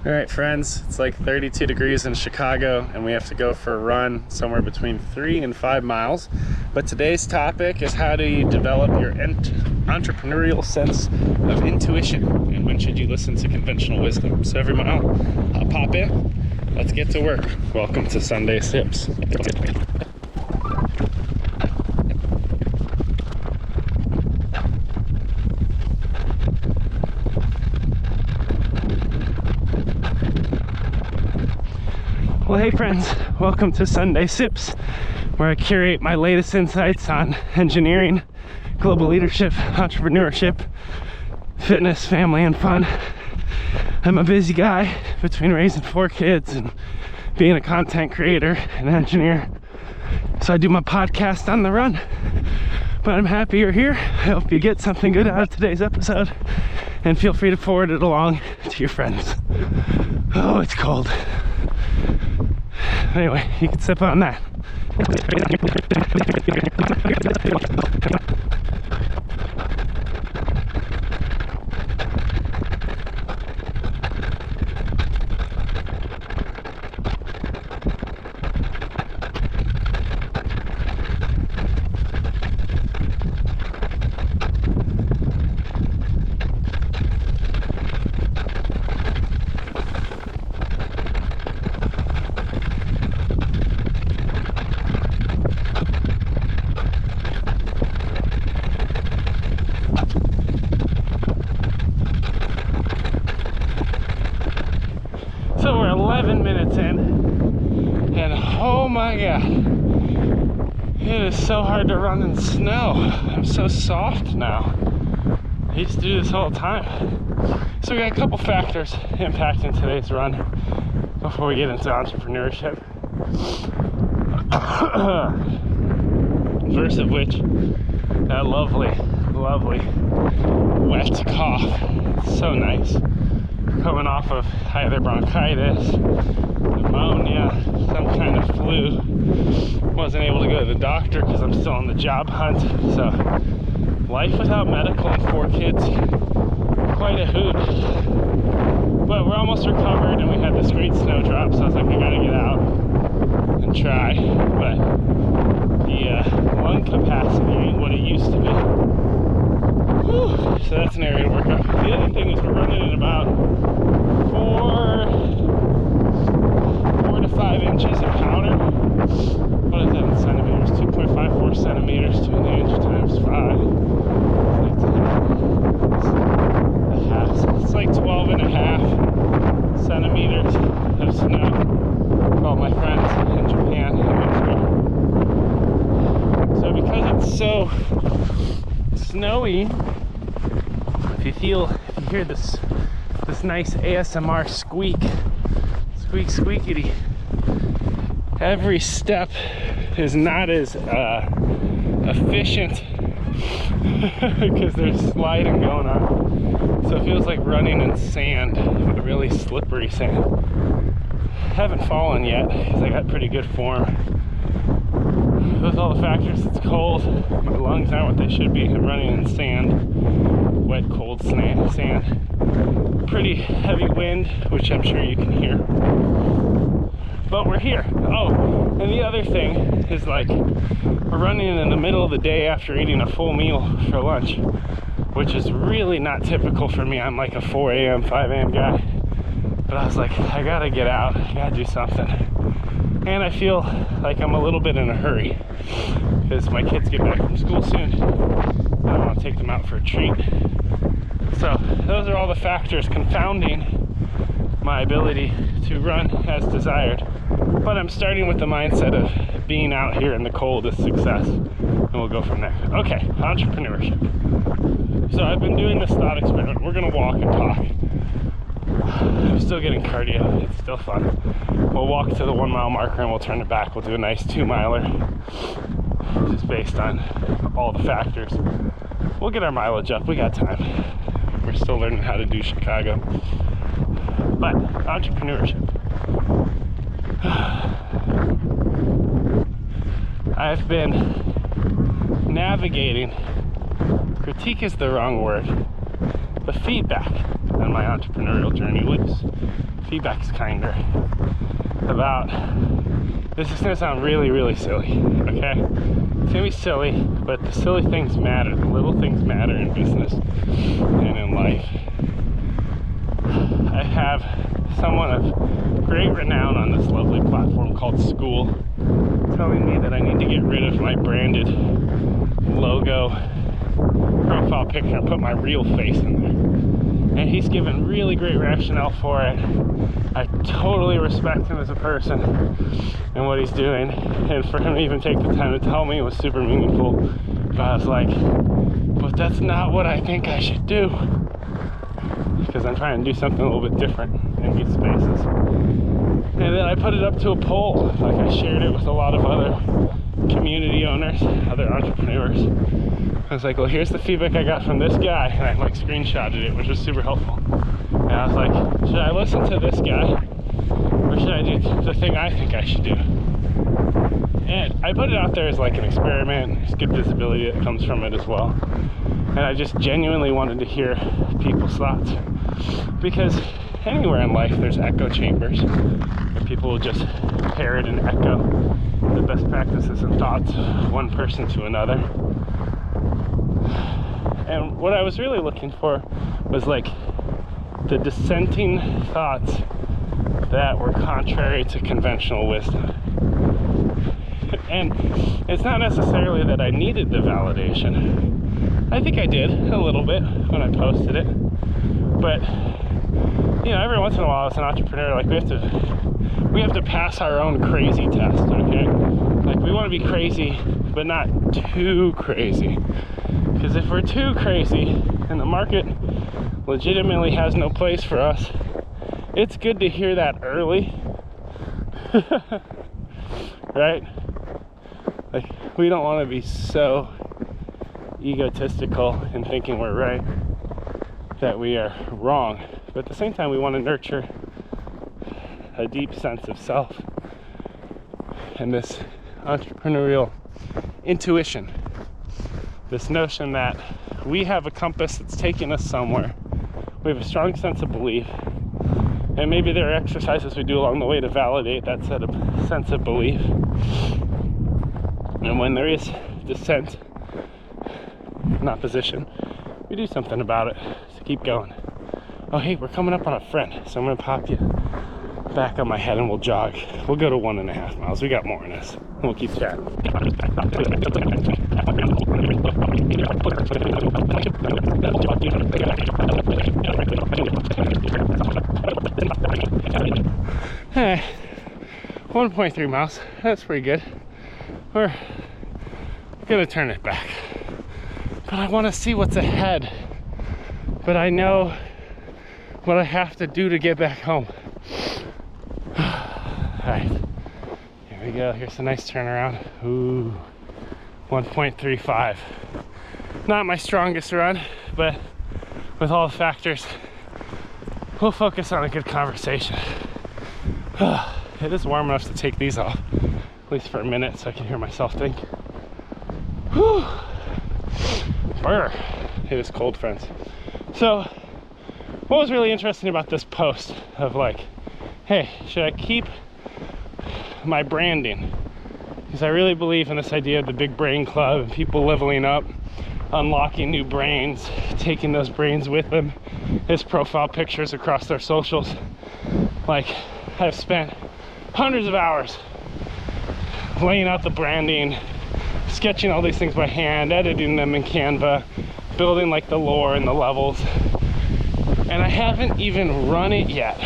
All right, friends, it's like 32 degrees in Chicago, and we have to go for a run somewhere between 3 and 5 miles. But today's topic is, how do you develop your entrepreneurial sense of intuition, and when should you listen to conventional wisdom? So every mile, I'll pop in. Let's get to work. Welcome to Sunday Sips. Well, hey friends, welcome to Sunday Sips, where I curate my latest insights on engineering, global leadership, entrepreneurship, fitness, family, and fun. I'm a busy guy between raising 4 kids and being a content creator and engineer, so I do my podcast on the run. But I'm happy you're here. I hope you get something good out of today's episode, and feel free to forward it along to your friends. Oh, it's cold. Anyway, you can sip on that. So we're 11 minutes in, and oh my god, it is so hard to run in snow. I'm so soft now. I used to do this all the time. So we got a couple factors impacting today's run before we get into entrepreneurship. First of which, that lovely wet cough. So nice. Coming off of either bronchitis, pneumonia, some kind of flu. Wasn't able to go to the doctor because I'm still on the job hunt. So life without medical and 4 kids, quite a hoot. But we're almost recovered, and we had this great snowdrop, so I was like, I gotta get out and try. But the lung capacity ain't what it used to be. Whew. So that's an area to work on. The other thing is, we're running at about 4 to 5 inches of powder. What is that in centimeters? 2.54 centimeters to an inch times 5. It's like 12 and a half centimeters of snow for all my friends in Japan and Mexico. So because it's so snowy, if you hear this nice ASMR squeak, squeakity, every step is not as efficient because there's sliding going on. So it feels like running in sand, but really slippery sand. Haven't fallen yet because I got pretty good form. With all the factors, it's cold, my lungs aren't what they should be. I'm running in sand, wet, cold sand. Pretty heavy wind, which I'm sure you can hear. But we're here. Oh, and the other thing is, like, we're running in the middle of the day after eating a full meal for lunch, which is really not typical for me. I'm like a 4 a.m., 5 a.m. guy. But I was like, I gotta get out, I gotta do something. And I feel like I'm a little bit in a hurry because my kids get back from school soon, and I want to take them out for a treat. So those are all the factors confounding my ability to run as desired. But I'm starting with the mindset of being out here in the cold is success, and we'll go from there. Okay, entrepreneurship. So I've been doing this thought experiment. We're gonna walk and talk. I'm still getting cardio, it's still fun. We'll walk to the 1 mile marker and we'll turn it back. We'll do a nice 2 miler, just based on all the factors. We'll get our mileage up, we got time. We're still learning how to do Chicago. But entrepreneurship. I've been navigating, critique is the wrong word, but feedback on my entrepreneurial journey loose. feedback's kinder about, this is gonna sound really, really silly, okay? It's gonna be silly, but the silly things matter. The little things matter in business and in life. I have someone of great renown on this lovely platform called Skool telling me that I need to get rid of my branded logo profile picture and put my real face in there. And he's given really great rationale for it. I totally respect him as a person and what he's doing. And for him to even take the time to tell me was super meaningful. But I was like, but that's not what I think I should do. Because I'm trying to do something a little bit different in these spaces. And then I put it up to a poll. Like, I shared it with a lot of other community owners, other entrepreneurs. I was like, well, here's the feedback I got from this guy. And I like screenshotted it, which was super helpful. And I was like, should I listen to this guy? Or should I do the thing I think I should do? And I put it out there as like an experiment. There's good visibility that comes from it as well. And I just genuinely wanted to hear people's thoughts. Because anywhere in life there's echo chambers where people will just parrot and echo the best practices and thoughts of one person to another. And what I was really looking for was like the dissenting thoughts that were contrary to conventional wisdom. And it's not necessarily that I needed the validation. I think I did a little bit when I posted it. But you know, every once in a while as an entrepreneur, like we have to pass our own crazy test, okay? Like, we want to be crazy, but not too crazy. Because if we're too crazy and the market legitimately has no place for us, it's good to hear that early. Right? Like, we don't want to be so egotistical in thinking we're right that we are wrong. But at the same time, we want to nurture a deep sense of self and this entrepreneurial intuition, this notion that we have a compass that's taking us somewhere. We have a strong sense of belief, and maybe there are exercises we do along the way to validate that sense of belief. And when there is dissent and opposition, we do something about it to keep going. Oh, hey, we're coming up on a friend, so I'm gonna pop you back on my head and we'll jog. We'll go to 1.5 miles. We got more in us. And we'll keep chatting. Hey, 1.3 miles. That's pretty good. We're gonna turn it back. But I want to see what's ahead. But I know what I have to do to get back home. Alright, here we go. Here's a nice turnaround. Ooh, 1.35. Not my strongest run, but with all the factors, we'll focus on a good conversation. It is warm enough to take these off, at least for a minute, so I can hear myself think. Whew. Brr. It is cold, friends. So, what was really interesting about this post of like, hey, should I keep my branding? Because I really believe in this idea of the big brain club and people leveling up, unlocking new brains, taking those brains with them as profile pictures across their socials. Like, I've spent hundreds of hours laying out the branding, sketching all these things by hand, editing them in Canva, building like the lore and the levels, and I haven't even run it yet.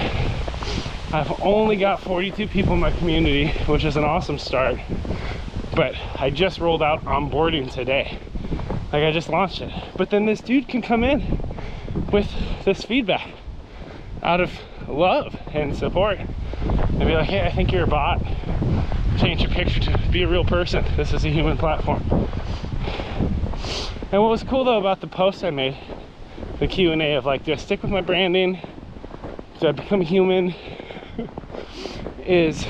I've only got 42 people in my community, which is an awesome start, but I just rolled out onboarding today. Like, I just launched it. But then this dude can come in with this feedback out of love and support and be like, hey, I think you're a bot. Change your picture to be a real person. This is a human platform. And what was cool though about the post I made, the Q&A of like, do I stick with my branding? Do I become human? Is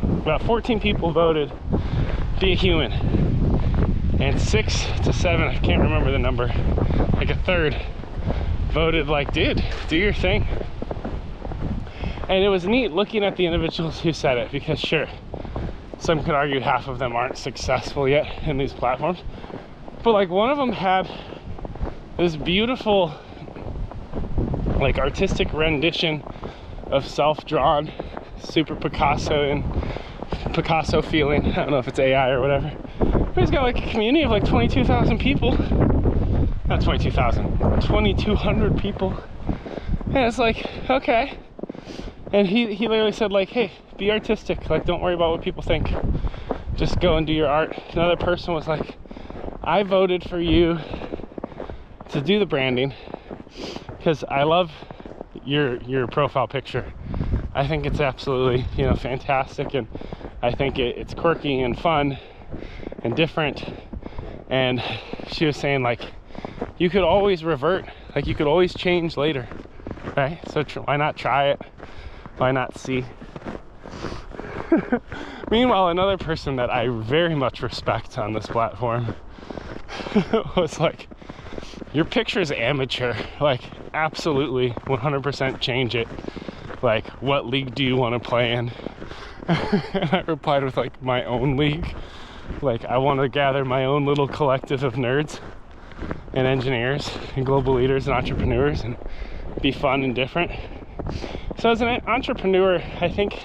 about 14 people voted be a human, and 6 to 7, I can't remember the number, like a third voted like, dude, do your thing. And it was neat looking at the individuals who said it, because sure, some could argue half of them aren't successful yet in these platforms, but like one of them had this beautiful like artistic rendition of self-drawn, super Picasso feeling. I don't know if it's AI or whatever. But he's got like a community of like 22,000 people. Not 22,000, 2,200 people. And it's like, okay. And he literally said like, hey, be artistic. Like, don't worry about what people think. Just go and do your art. Another person was like, I voted for you to do the branding because I love your profile picture. I think it's absolutely, fantastic, and I think it's quirky and fun and different. And she was saying like, you could always revert, like you could always change later, right? So why not try it? Why not see? Meanwhile, another person that I very much respect on this platform was like, your picture's amateur, like absolutely 100% change it. Like, what league do you want to play in? And I replied with like, my own league. Like, I want to gather my own little collective of nerds and engineers and global leaders and entrepreneurs and be fun and different. So as an entrepreneur, I think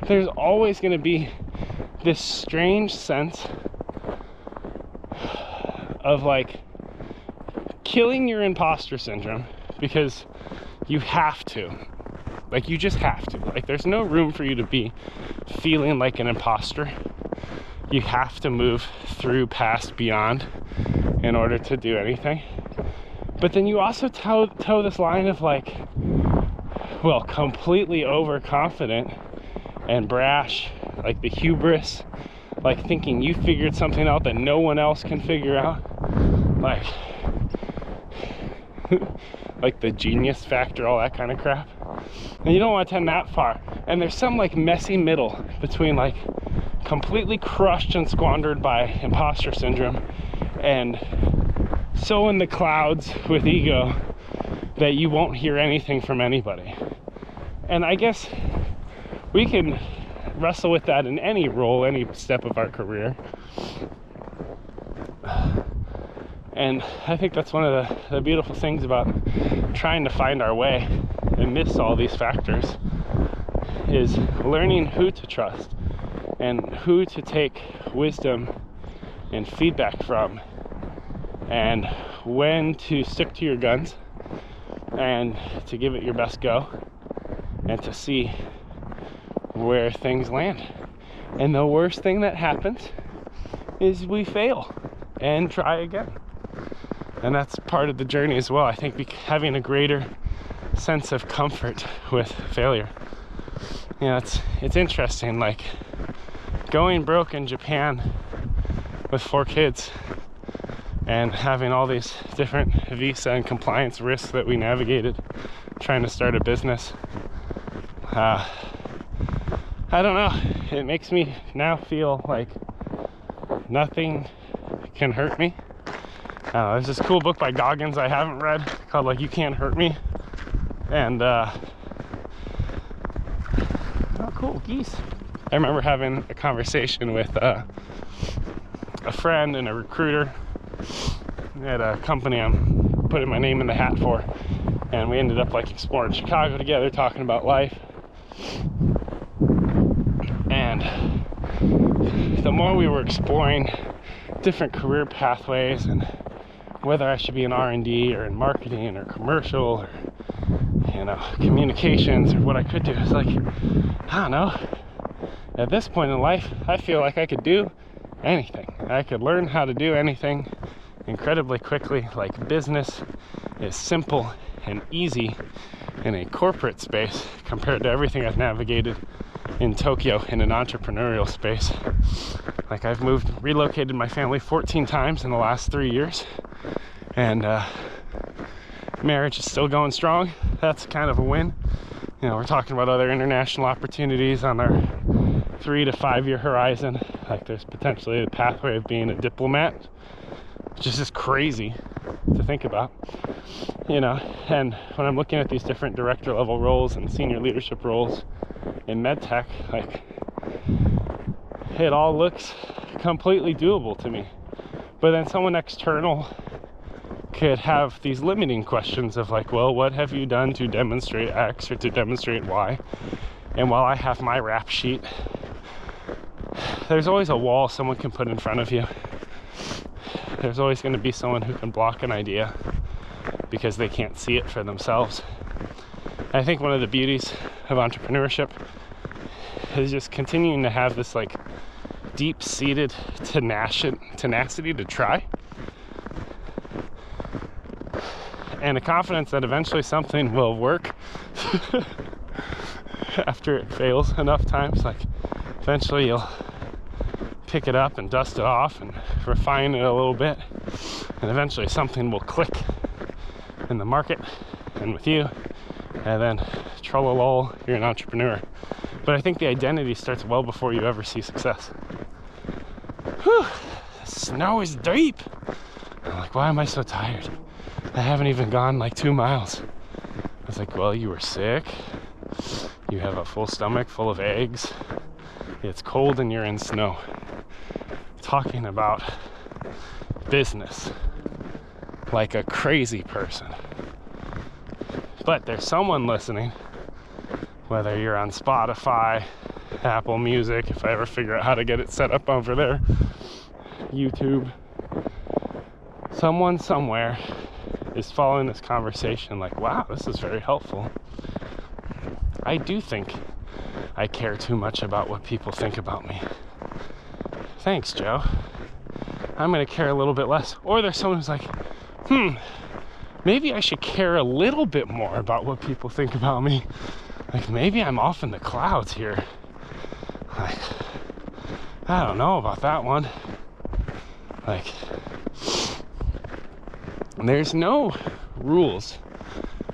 there's always going to be this strange sense of like killing your imposter syndrome, because you have to. Like, you just have to. Like, there's no room for you to be feeling like an imposter. You have to move through, past, beyond in order to do anything. But then you also toe this line of like, well, completely overconfident and brash, like the hubris, like thinking you figured something out that no one else can figure out. Like, like the genius factor, all that kind of crap. And you don't want to tend that far. And there's some like messy middle between like completely crushed and squandered by imposter syndrome and so in the clouds with ego that you won't hear anything from anybody. And I guess we can wrestle with that in any role, any step of our career. And I think that's one of the beautiful things about trying to find our way amidst all these factors, is learning who to trust and who to take wisdom and feedback from, and when to stick to your guns and to give it your best go and to see where things land. And the worst thing that happens is we fail and try again. And that's part of the journey as well. I think having a greater sense of comfort with failure. It's interesting, like going broke in Japan with 4 kids and having all these different visa and compliance risks that we navigated trying to start a business. I don't know, it makes me now feel like nothing can hurt me. There's this cool book by Goggins I haven't read called like You Can't Hurt Me. And oh cool, geese. I remember having a conversation with a friend and a recruiter at a company I'm putting my name in the hat for, and we ended up like exploring Chicago together, talking about life. And the more we were exploring different career pathways and whether I should be in R&D or in marketing or commercial or communications or what I could do, it's like, I don't know, at this point in life I feel like I could do anything. I could learn how to do anything incredibly quickly. Like, business is simple and easy in a corporate space compared to everything I've navigated in Tokyo in an entrepreneurial space. Like, I've relocated my family 14 times in the last 3 years, and marriage is still going strong. That's kind of a win. We're talking about other international opportunities on our 3 to 5 year horizon. Like, there's potentially a pathway of being a diplomat, which is just crazy to think about. you know, and when I'm looking at these different director level roles and senior leadership roles in MedTech, like, it all looks completely doable to me. But then someone external could have these limiting questions of like, well, what have you done to demonstrate X or to demonstrate Y? And while I have my rap sheet, there's always a wall someone can put in front of you. There's always going to be someone who can block an idea because they can't see it for themselves. I think one of the beauties of entrepreneurship is just continuing to have this like deep-seated tenacity to try, and a confidence that eventually something will work after it fails enough times. Like, eventually you'll pick it up and dust it off and refine it a little bit, and eventually something will click in the market and with you, and then tralala, you're an entrepreneur. But I think the identity starts well before you ever see success. Whew, the snow is deep. I'm like, why am I so tired? I haven't even gone like 2 miles. I was like, well, you were sick. You have a full stomach full of eggs. It's cold and you're in snow. Talking about business like a crazy person. But there's someone listening, whether you're on Spotify, Apple Music, if I ever figure out how to get it set up over there, YouTube, someone somewhere is following this conversation like, wow, this is very helpful. I do think I care too much about what people think about me. Thanks, Joe. I'm going to care a little bit less. Or there's someone who's like, maybe I should care a little bit more about what people think about me. Like, maybe I'm off in the clouds here. Like, I don't know about that one. Like, there's no rules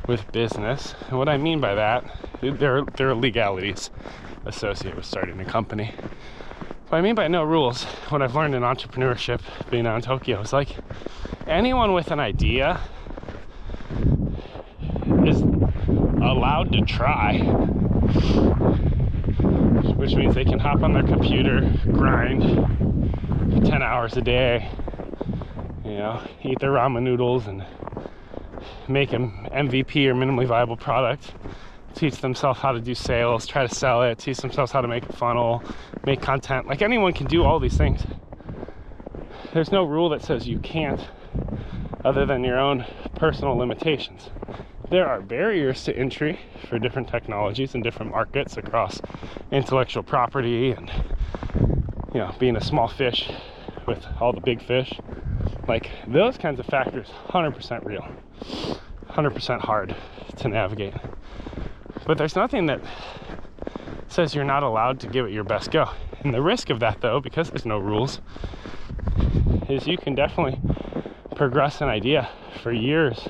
with business. And what I mean by that, there are legalities associated with starting a company. What I mean by no rules, what I've learned in entrepreneurship, being out in Tokyo, is like, anyone with an idea is allowed to try, which means they can hop on their computer, grind 10 hours a day, you know, eat their ramen noodles and make an MVP or minimally viable product, teach themselves how to do sales, try to sell it, teach themselves how to make a funnel, make content. Like, anyone can do all these things. There's no rule that says you can't, other than your own personal limitations. There are barriers to entry for different technologies and different markets across intellectual property and, you know, being a small fish with all the big fish. Like, those kinds of factors, 100% real, 100% hard to navigate. But there's nothing that says you're not allowed to give it your best go. And the risk of that, though, because there's no rules, is you can definitely progress an idea for years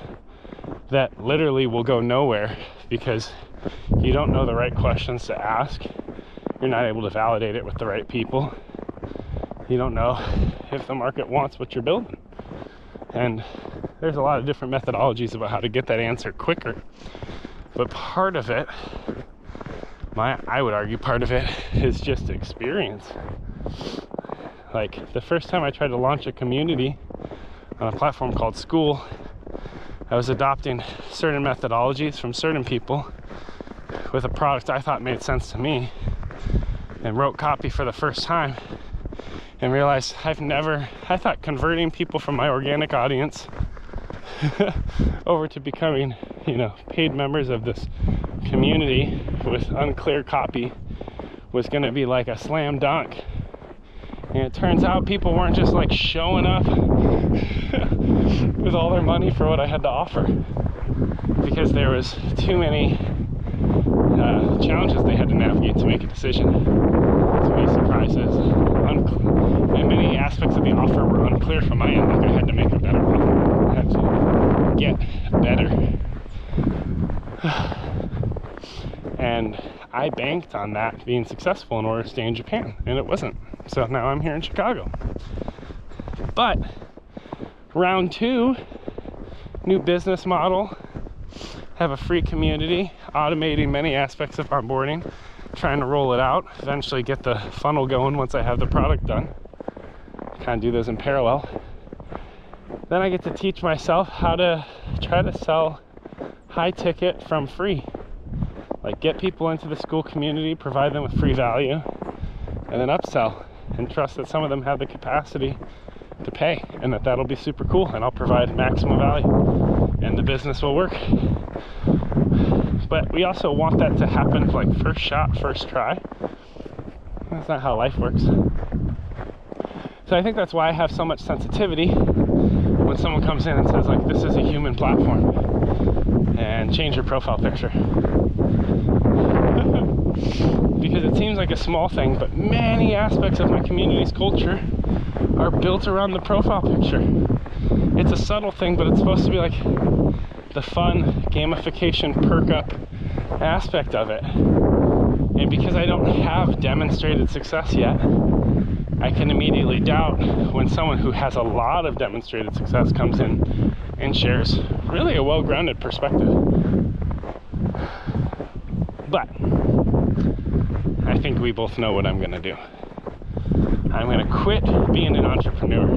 that literally will go nowhere because you don't know the right questions to ask. You're not able to validate it with the right people. You don't know if the market wants what you're building. And there's a lot of different methodologies about how to get that answer quicker. But part of it, I would argue part of it is just experience. Like, the first time I tried to launch a community on a platform called Skool, I was adopting certain methodologies from certain people with a product I thought made sense to me, and wrote copy for the first time and realized I thought converting people from my organic audience over to becoming, you know, paid members of this community with unclear copy was going to be like a slam dunk. And it turns out people weren't just like showing up with all their money for what I had to offer, because there was too many challenges they had to navigate to make a decision. Too many surprises, and many aspects of the offer were unclear from my end. Like, I had to make a better offer. I had to get better. And I banked on that being successful in order to stay in Japan, and it wasn't. So now I'm here in Chicago. But round 2, new business model, have a free community, automating many aspects of onboarding, trying to roll it out, eventually get the funnel going once I have the product done. Kind of do those in parallel. Then I get to teach myself how to try to sell high ticket from free. Like get people into the Skool community, provide them with free value, and then upsell and trust that some of them have the capacity to pay and that that'll be super cool and I'll provide maximum value and the business will work. But we also want that to happen like first shot, first try. That's not how life works. So I think that's why I have so much sensitivity when someone comes in and says like, this is a human platform and change your profile picture. Because it seems like a small thing, but many aspects of my community's culture are built around the profile picture. It's a subtle thing, but it's supposed to be like the fun gamification perk up aspect of it. And because I don't have demonstrated success yet, I can immediately doubt when someone who has a lot of demonstrated success comes in and shares really a well-grounded perspective. But I think we both know what I'm gonna do. I'm gonna quit being an entrepreneur.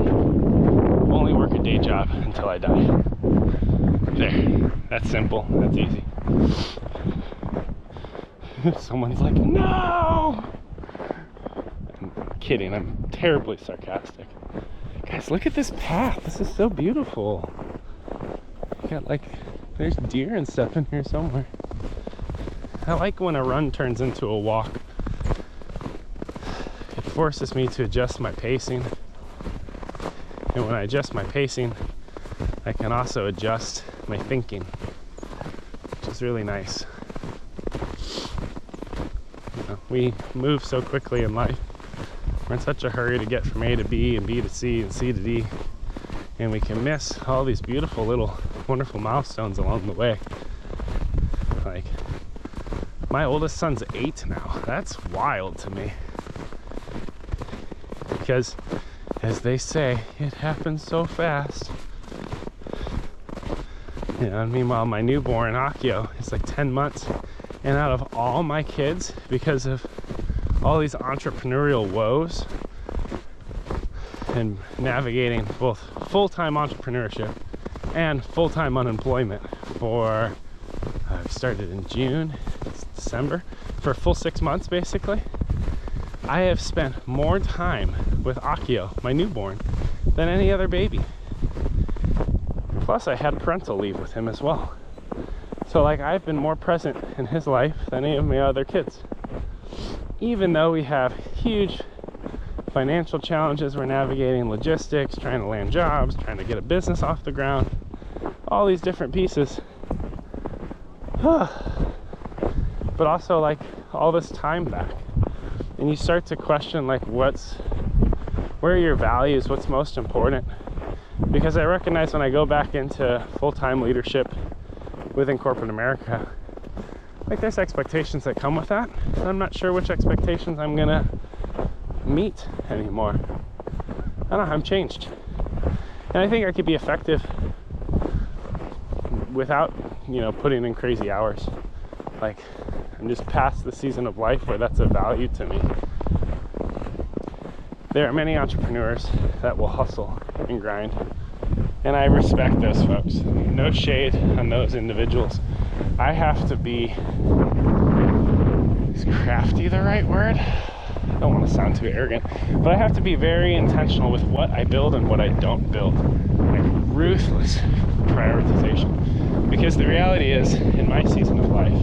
Only work a day job until I die. There, that's simple, that's easy. Someone's like, no! I'm kidding, I'm terribly sarcastic. Guys, look at this path, this is so beautiful. You got like, there's deer and stuff in here somewhere. I like when a run turns into a walk. It forces me to adjust my pacing. And when I adjust my pacing, I can also adjust my thinking, which is really nice. You know, we move so quickly in life. We're in such a hurry to get from A to B and B to C and C to D. And we can miss all these beautiful little wonderful milestones along the way. Like, my oldest son's 8 now. That's wild to me. Because, as they say, it happens so fast. You know, and meanwhile, my newborn, Akio, is like 10 months. And out of all my kids, because of all these entrepreneurial woes and navigating both full-time entrepreneurship and full-time unemployment for, I started in June, it's December, for a full 6 months basically, I have spent more time with Akio, my newborn, than any other baby. Plus I had parental leave with him as well. So like I've been more present in his life than any of my other kids. Even though we have huge financial challenges, we're navigating logistics, trying to land jobs, trying to get a business off the ground, all these different pieces. But also like all this time back. And you start to question like where are your values, what's most important? Because I recognize when I go back into full-time leadership within corporate America, like there's expectations that come with that. And I'm not sure which expectations I'm gonna meet anymore. I don't know, I'm changed. And I think I could be effective without, putting in crazy hours. Like, I'm just past the season of life where that's a value to me. There are many entrepreneurs that will hustle and grind. And I respect those folks. No shade on those individuals. I have to be, is crafty the right word? I don't want to sound too arrogant, but I have to be very intentional with what I build and what I don't build. Like ruthless prioritization. Because the reality is, in my season of life,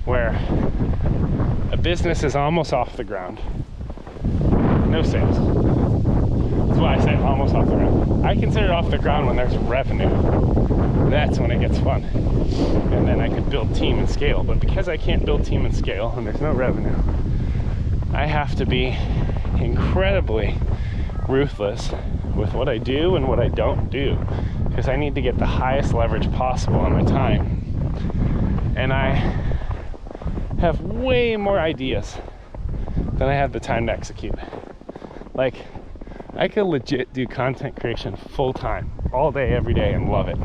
where a business is almost off the ground, no sales. That's why I say almost off the ground. I consider it off the ground when there's revenue. That's when it gets fun. And then I could build team and scale. But because I can't build team and scale and there's no revenue, I have to be incredibly ruthless with what I do and what I don't do. Because I need to get the highest leverage possible on my time. And I have way more ideas than I have the time to execute. Like, I could legit do content creation full time, all day, every day, and love it.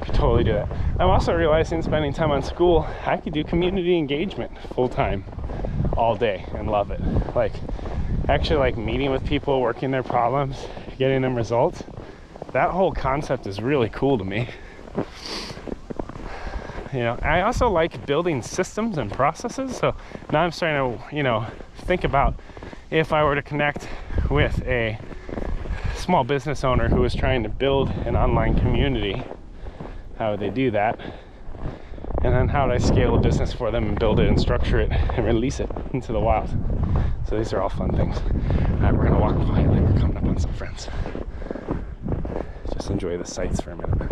could totally do that. I'm also realizing spending time on Skool, I could do community engagement full time all day and love it. Like actually like meeting with people, working their problems, getting them results. That whole concept is really cool to me. You know, I also like building systems and processes. So now I'm starting to, you know, think about if I were to connect with a small business owner who is trying to build an online community, how would they do that? And then how would I scale a business for them and build it and structure it and release it into the wild? So these are all fun things. All right, we're gonna walk quietly. We're coming up on some friends. Just enjoy the sights for a minute.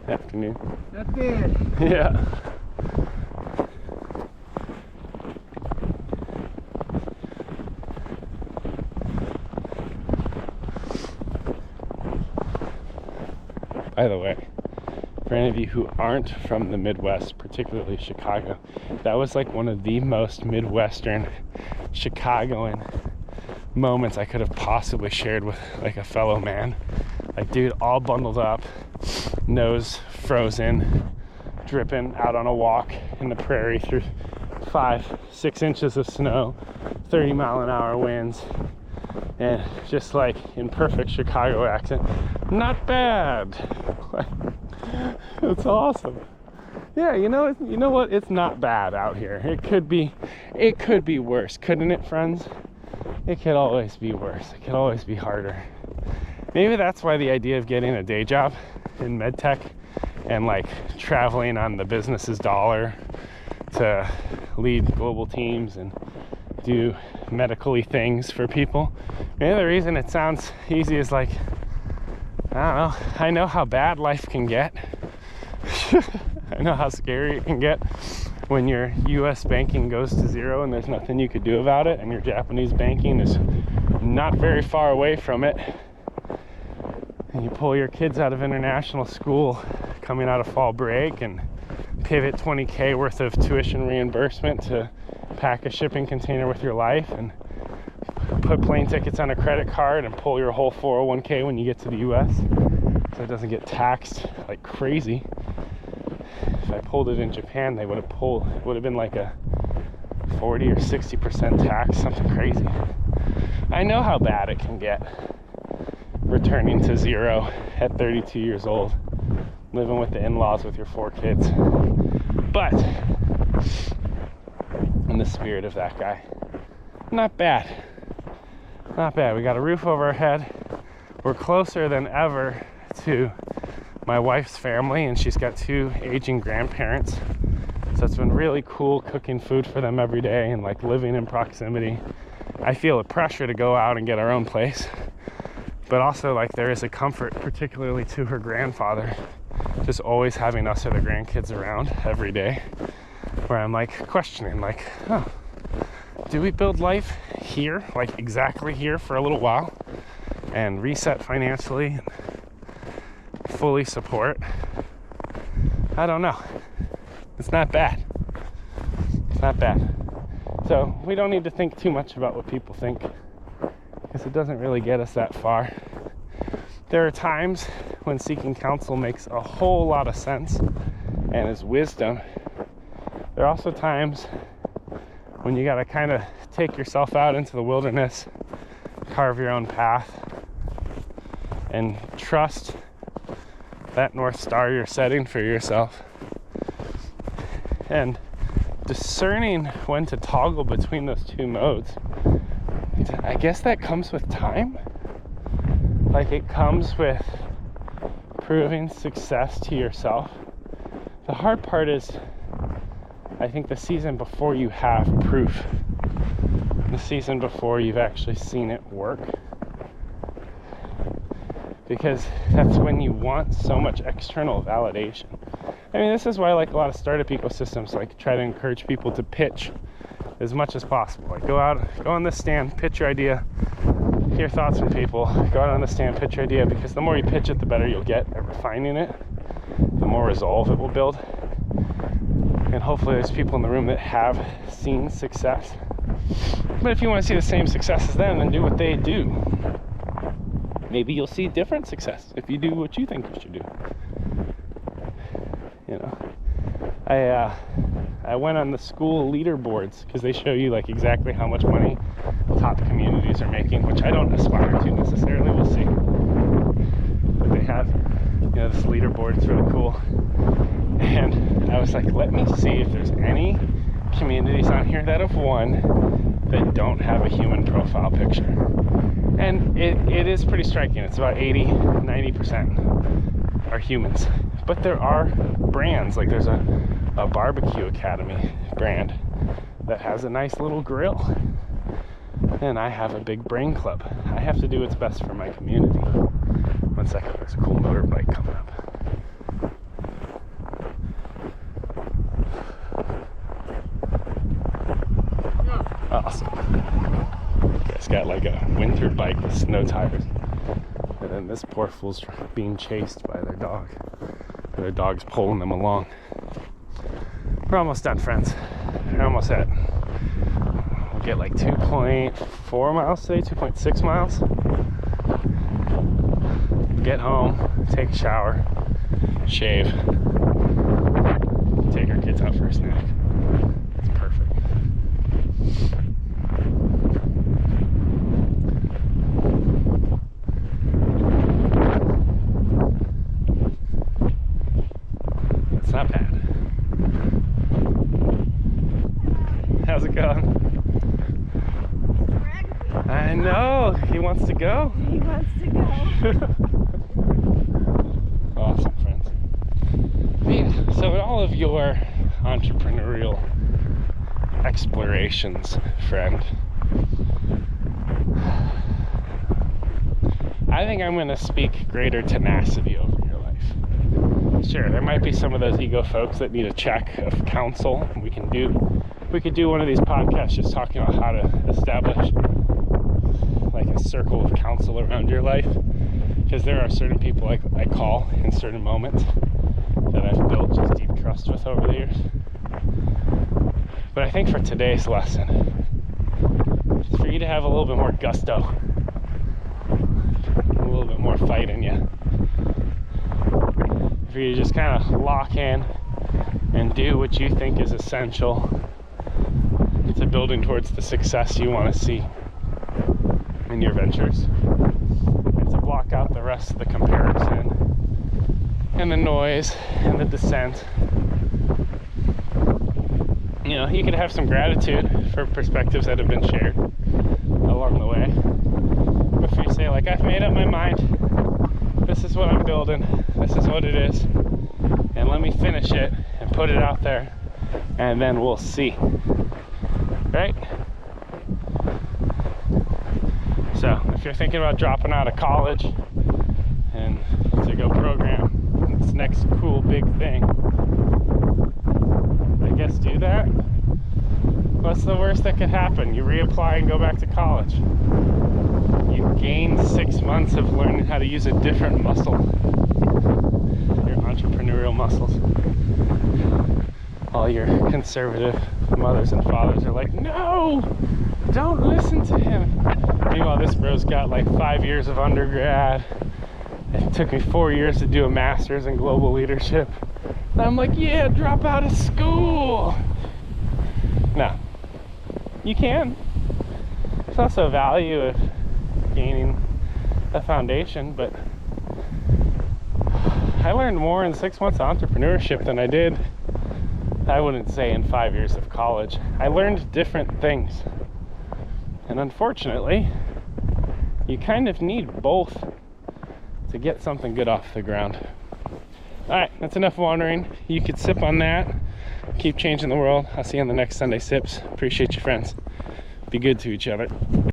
Afternoon. That's good. Yeah. By the way, for any of you who aren't from the Midwest, particularly Chicago, that was like one of the most Midwestern Chicagoan moments I could have possibly shared with like a fellow man. Like, dude, all bundled up, nose frozen, dripping out on a walk in the prairie through 5-6 inches of snow, 30-mile-an-hour winds, and just like in perfect Chicago accent, not bad. It's awesome. Yeah, you know what? It's not bad out here. It could be worse, couldn't it, friends? It could always be worse. It could always be harder. Maybe that's why the idea of getting a day job in MedTech and like traveling on the business's dollar to lead global teams and do medically things for people. Maybe the reason it sounds easy is like, I don't know, I know how bad life can get. I know how scary it can get when your US banking goes to zero and there's nothing you could do about it, and your Japanese banking is not very far away from it. And you pull your kids out of international school coming out of fall break and pivot $20K worth of tuition reimbursement to pack a shipping container with your life and put plane tickets on a credit card and pull your whole 401K when you get to the US so it doesn't get taxed like crazy. If I pulled it in Japan, it would have been like a 40 or 60% tax, something crazy. I know how bad it can get returning to zero at 32 years old, living with the in-laws with your 4 kids. But in the spirit of that guy, not bad. Not bad. We got a roof over our head. We're closer than ever to my wife's family, and she's got 2 aging grandparents. So it's been really cool cooking food for them every day and like living in proximity. I feel a pressure to go out and get our own place, but also like there is a comfort, particularly to her grandfather, just always having us or the grandkids around every day, where I'm like questioning, like, oh, do we build life here, like exactly here for a little while and reset financially and fully support? I don't know. It's not bad. It's not bad. So we don't need to think too much about what people think, because it doesn't really get us that far. There are times when seeking counsel makes a whole lot of sense and is wisdom. There are also times when you gotta kind of take yourself out into the wilderness, carve your own path, and trust that North Star you're setting for yourself. And discerning when to toggle between those 2 modes, I guess that comes with time. Like, it comes with proving success to yourself. The hard part is, I think, the season before you have proof, the season before you've actually seen it work, because that's when you want so much external validation. I mean, this is why like a lot of startup ecosystems like try to encourage people to pitch as much as possible. Like go on the stand, pitch your idea, hear thoughts from people, go out on the stand, pitch your idea, because the more you pitch it, the better you'll get at refining it, the more resolve it will build. And hopefully there's people in the room that have seen success. But if you want to see the same success as them, then do what they do. Maybe you'll see different success if you do what you think you should do. You know, I went on the Skool leaderboards because they show you like exactly how much money top communities are making, which I don't aspire to necessarily. We'll see. But they have, you know, this leaderboard. It's really cool. And I was like, let me see if there's any communities on here that have won that don't have a human profile picture. And it is pretty striking. It's about 80-90% are humans. But there are brands, like there's a barbecue academy brand that has a nice little grill. And I have a big brain club. I have to do what's best for my community. One second, there's a cool motorbike coming up. Awesome. It's got like a winter bike with snow tires. And then this poor fool's being chased by their dog. Their dog's pulling them along. We're almost done, friends. We're almost at. We'll get like 2.4 miles today, 2.6 miles. Get home, take a shower, shave, take our kids out for a snack. It's perfect. It's not bad. How's it going? I know, he wants to go. He wants to go. Awesome, friends. Yeah, so in all of your entrepreneurial explorations, friend, I think I'm going to speak greater tenacity over your life. Sure, there might be some of those ego folks that need a check of counsel. We could do one of these podcasts just talking about how to establish like a circle of counsel around your life, because there are certain people I call in certain moments that I've built just deep trust with over the years. But I think for today's lesson, it's for you to have a little bit more gusto, a little bit more fight in you, for you to just kind of lock in and do what you think is essential to building towards the success you want to see in your ventures, and to block out the rest of the comparison and the noise and the dissent. You know, you could have some gratitude for perspectives that have been shared along the way. But if you say, like, I've made up my mind, this is what I'm building, this is what it is, and let me finish it and put it out there, and then we'll see. Right? So, if you're thinking about dropping out of college and to go program this next cool big thing, I guess do that. What's the worst that could happen? You reapply and go back to college. You gain 6 months of learning how to use a different muscle, your entrepreneurial muscles. All your conservative mothers and fathers are like, no, don't listen to him. Meanwhile, this bro's got like 5 years of undergrad. It took me 4 years to do a master's in global leadership. And I'm like, yeah, drop out of school. No, you can. There's also a value of gaining a foundation, but I learned more in 6 months of entrepreneurship than I did, I wouldn't say, in 5 years of college. I learned different things. And unfortunately, you kind of need both to get something good off the ground. All right, that's enough wandering. You could sip on that. Keep changing the world. I'll see you on the next Sunday Sips. Appreciate you, friends. Be good to each other.